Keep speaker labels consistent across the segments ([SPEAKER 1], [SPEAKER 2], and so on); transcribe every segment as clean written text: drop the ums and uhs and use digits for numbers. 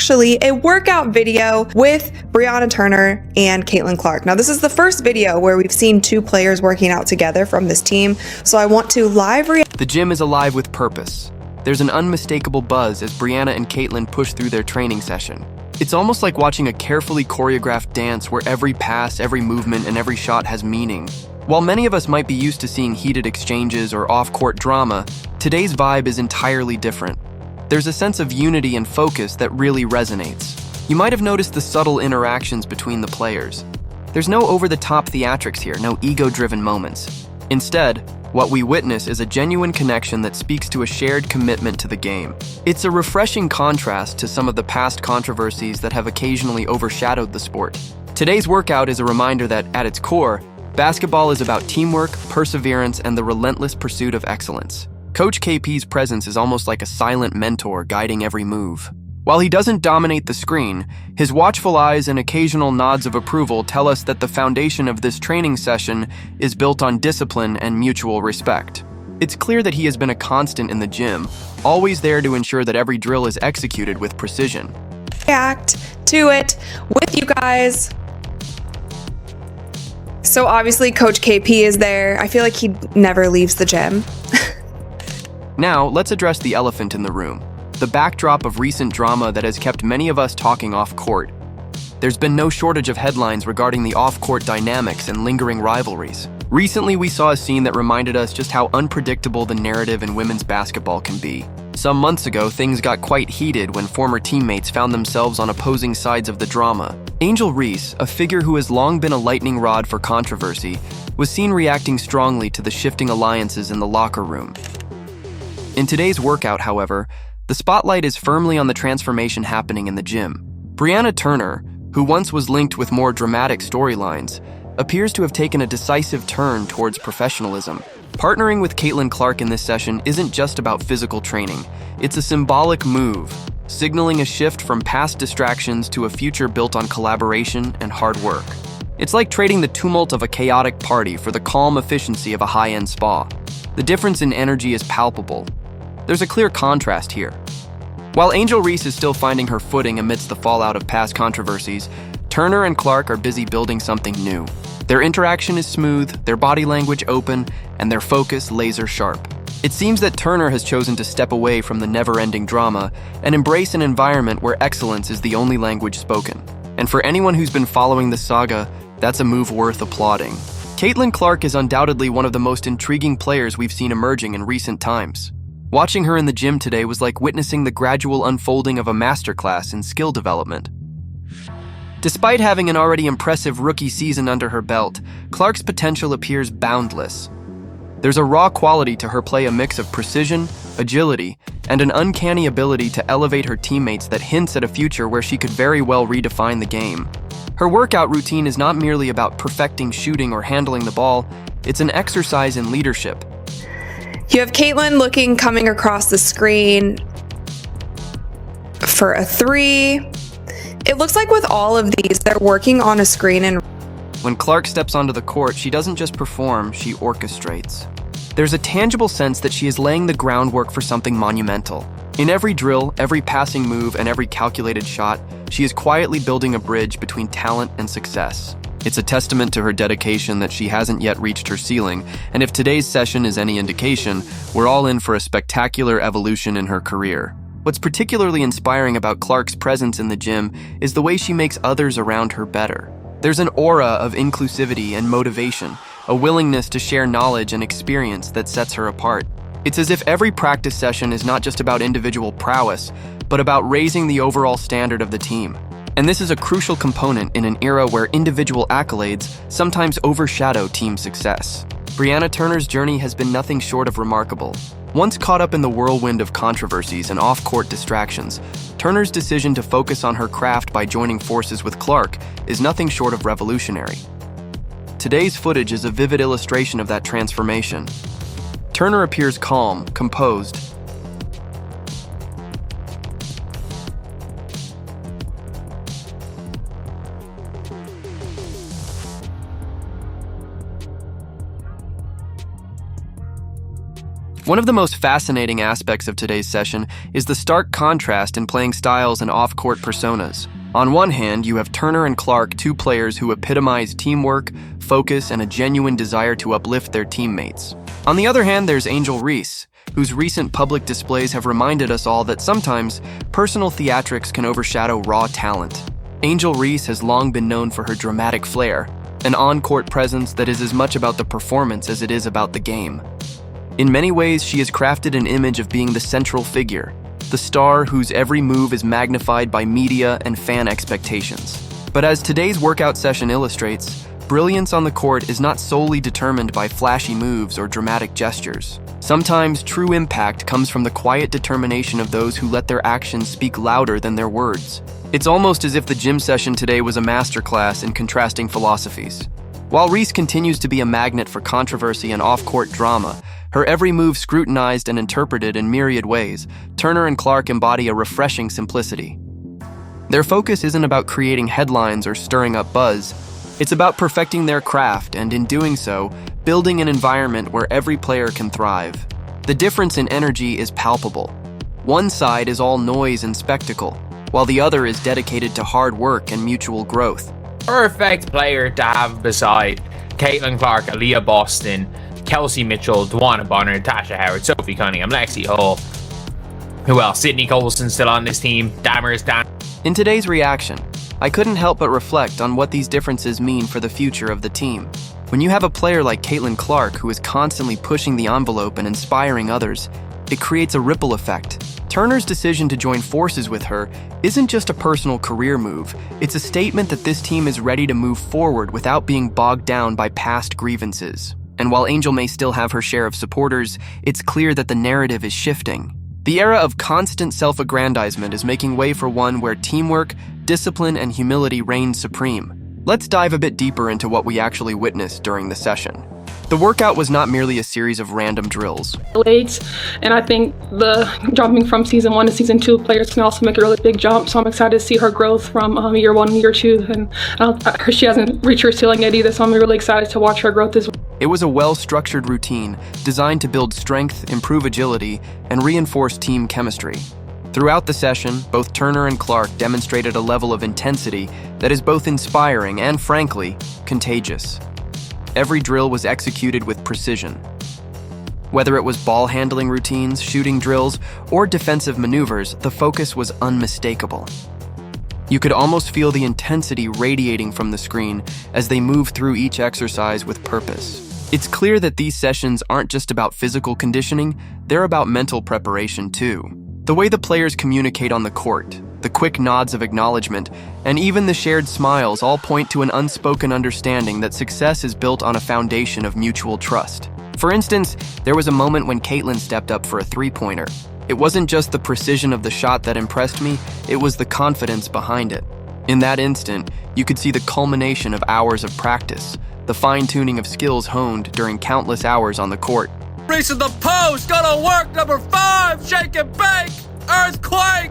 [SPEAKER 1] actually a workout video with Brianna Turner and Caitlyn Clark. Now, this is the first video where we've seen two players working out together from this team, so I want to live react.
[SPEAKER 2] The gym is alive with purpose. There's an unmistakable buzz as Brianna and Caitlyn push through their training session. It's almost like watching a carefully choreographed dance where every pass, every movement, and every shot has meaning. While many of us might be used to seeing heated exchanges or off-court drama, today's vibe is entirely different. There's a sense of unity and focus that really resonates. You might have noticed the subtle interactions between the players. There's no over-the-top theatrics here, no ego-driven moments. Instead, what we witness is a genuine connection that speaks to a shared commitment to the game. It's a refreshing contrast to some of the past controversies that have occasionally overshadowed the sport. Today's workout is a reminder that, at its core, basketball is about teamwork, perseverance, and the relentless pursuit of excellence. Coach KP's presence is almost like a silent mentor guiding every move. While he doesn't dominate the screen, his watchful eyes and occasional nods of approval tell us that the foundation of this training session is built on discipline and mutual respect. It's clear that he has been a constant in the gym, always there to ensure that every drill is executed with precision.
[SPEAKER 1] React to it with you guys. So obviously Coach KP is there. I feel like he never leaves the gym.
[SPEAKER 2] Now, let's address the elephant in the room, the backdrop of recent drama that has kept many of us talking off-court. There's been no shortage of headlines regarding the off-court dynamics and lingering rivalries. Recently, we saw a scene that reminded us just how unpredictable the narrative in women's basketball can be. Some months ago, things got quite heated when former teammates found themselves on opposing sides of the drama. Angel Reese, a figure who has long been a lightning rod for controversy, was seen reacting strongly to the shifting alliances in the locker room. In today's workout, however, the spotlight is firmly on the transformation happening in the gym. Brianna Turner, who once was linked with more dramatic storylines, appears to have taken a decisive turn towards professionalism. Partnering with Caitlyn Clark in this session isn't just about physical training. It's a symbolic move, signaling a shift from past distractions to a future built on collaboration and hard work. It's like trading the tumult of a chaotic party for the calm efficiency of a high-end spa. The difference in energy is palpable. There's a clear contrast here. While Angel Reese is still finding her footing amidst the fallout of past controversies, Turner and Clark are busy building something new. Their interaction is smooth, their body language open, and their focus laser sharp. It seems that Turner has chosen to step away from the never-ending drama and embrace an environment where excellence is the only language spoken. And for anyone who's been following the saga, that's a move worth applauding. Caitlyn Clark is undoubtedly one of the most intriguing players we've seen emerging in recent times. Watching her in the gym today was like witnessing the gradual unfolding of a masterclass in skill development. Despite having an already impressive rookie season under her belt, Clark's potential appears boundless. There's a raw quality to her play, a mix of precision, agility, and an uncanny ability to elevate her teammates that hints at a future where she could very well redefine the game. Her workout routine is not merely about perfecting shooting or handling the ball, it's an exercise in leadership.
[SPEAKER 1] You have Caitlyn coming across the screen for a three. It looks like with all of these, they're working on a screen. And
[SPEAKER 2] when Clark steps onto the court, she doesn't just perform, she orchestrates. There's a tangible sense that she is laying the groundwork for something monumental. In every drill, every passing move, and every calculated shot, she is quietly building a bridge between talent and success. It's a testament to her dedication that she hasn't yet reached her ceiling, and if today's session is any indication, we're all in for a spectacular evolution in her career. What's particularly inspiring about Clark's presence in the gym is the way she makes others around her better. There's an aura of inclusivity and motivation, a willingness to share knowledge and experience that sets her apart. It's as if every practice session is not just about individual prowess, but about raising the overall standard of the team. And this is a crucial component in an era where individual accolades sometimes overshadow team success. Brianna Turner's journey has been nothing short of remarkable. Once caught up in the whirlwind of controversies and off-court distractions, Turner's decision to focus on her craft by joining forces with Clark is nothing short of revolutionary. Today's footage is a vivid illustration of that transformation. Turner appears calm, composed, One of the most fascinating aspects of today's session is the stark contrast in playing styles and off-court personas. On one hand, you have Turner and Clark, two players who epitomize teamwork, focus, and a genuine desire to uplift their teammates. On the other hand, there's Angel Reese, whose recent public displays have reminded us all that sometimes personal theatrics can overshadow raw talent. Angel Reese has long been known for her dramatic flair, an on-court presence that is as much about the performance as it is about the game. In many ways, she has crafted an image of being the central figure, the star whose every move is magnified by media and fan expectations. But as today's workout session illustrates, brilliance on the court is not solely determined by flashy moves or dramatic gestures. Sometimes true impact comes from the quiet determination of those who let their actions speak louder than their words. It's almost as if the gym session today was a masterclass in contrasting philosophies. While Reese continues to be a magnet for controversy and off-court drama, her every move scrutinized and interpreted in myriad ways, Turner and Clark embody a refreshing simplicity. Their focus isn't about creating headlines or stirring up buzz. It's about perfecting their craft and, in doing so, building an environment where every player can thrive. The difference in energy is palpable. One side is all noise and spectacle, while the other is dedicated to hard work and mutual growth.
[SPEAKER 3] Perfect player to have beside Caitlyn Clark, Aaliyah Boston, Kelsey Mitchell, Dwana Bonner, Tasha Howard, Sophie Cunningham, Lexi Hall. Who else? Sydney Colson still on this team. Dammers Dan.
[SPEAKER 2] In today's reaction, I couldn't help but reflect on what these differences mean for the future of the team. When you have a player like Caitlyn Clark who is constantly pushing the envelope and inspiring others, it creates a ripple effect. Turner's decision to join forces with her isn't just a personal career move, it's a statement that this team is ready to move forward without being bogged down by past grievances. And while Angel may still have her share of supporters, it's clear that the narrative is shifting. The era of constant self-aggrandizement is making way for one where teamwork, discipline, and humility reign supreme. Let's dive a bit deeper into what we actually witnessed during the session. The workout was not merely a series of random drills.
[SPEAKER 4] And I think the jumping from season 1 to season 2 players can also make a really big jump. So I'm excited to see her growth from year 1 and year 2. And she hasn't reached her ceiling yet either, so I'm really excited to watch her growth as well.
[SPEAKER 2] It was a well-structured routine designed to build strength, improve agility, and reinforce team chemistry. Throughout the session, both Turner and Clark demonstrated a level of intensity that is both inspiring and, frankly, contagious. Every drill was executed with precision. Whether it was ball handling routines, shooting drills, or defensive maneuvers, the focus was unmistakable. You could almost feel the intensity radiating from the screen as they moved through each exercise with purpose. It's clear that these sessions aren't just about physical conditioning, they're about mental preparation too. The way the players communicate on the court, the quick nods of acknowledgement, and even the shared smiles all point to an unspoken understanding that success is built on a foundation of mutual trust. For instance, there was a moment when Caitlyn stepped up for a three-pointer. It wasn't just the precision of the shot that impressed me, it was the confidence behind it. In that instant, you could see the culmination of hours of practice, the fine-tuning of skills honed during countless hours on the court.
[SPEAKER 5] Reese in the post, gonna work number 5, shake and bake, earthquake.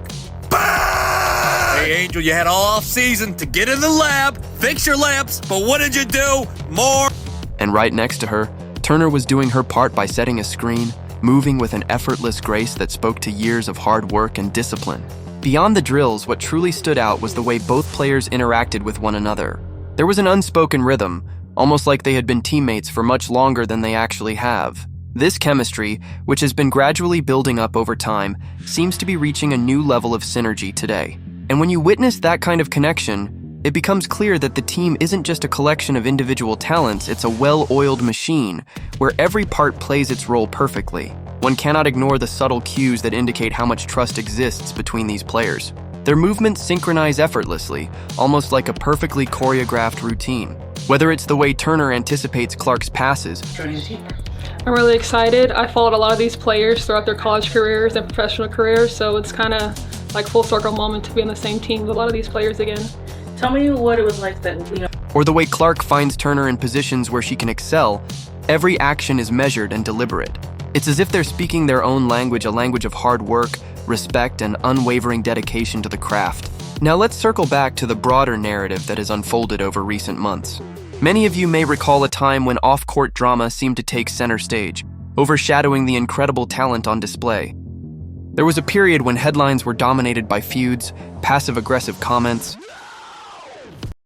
[SPEAKER 5] Hey, Angel, you had all off season to get in the lab, fix your lamps, but what did you do? More.
[SPEAKER 2] And right next to her, Turner was doing her part by setting a screen, moving with an effortless grace that spoke to years of hard work and discipline. Beyond the drills, what truly stood out was the way both players interacted with one another. There was an unspoken rhythm, almost like they had been teammates for much longer than they actually have. This chemistry, which has been gradually building up over time, seems to be reaching a new level of synergy today. And when you witness that kind of connection, it becomes clear that the team isn't just a collection of individual talents, it's a well-oiled machine, where every part plays its role perfectly. One cannot ignore the subtle cues that indicate how much trust exists between these players. Their movements synchronize effortlessly, almost like a perfectly choreographed routine. Whether it's the way Turner anticipates Clark's passes,
[SPEAKER 4] I'm really excited. I followed a lot of these players throughout their college careers and professional careers, so it's kind of like full circle moment to be on the same team with a lot of these players again.
[SPEAKER 6] Tell me what it was like that,
[SPEAKER 2] or the way Clark finds Turner in positions where she can excel, every action is measured and deliberate. It's as if they're speaking their own language, a language of hard work, respect, and unwavering dedication to the craft. Now let's circle back to the broader narrative that has unfolded over recent months. Many of you may recall a time when off-court drama seemed to take center stage. overshadowing the incredible talent on display. There was a period when headlines were dominated by feuds, passive-aggressive comments,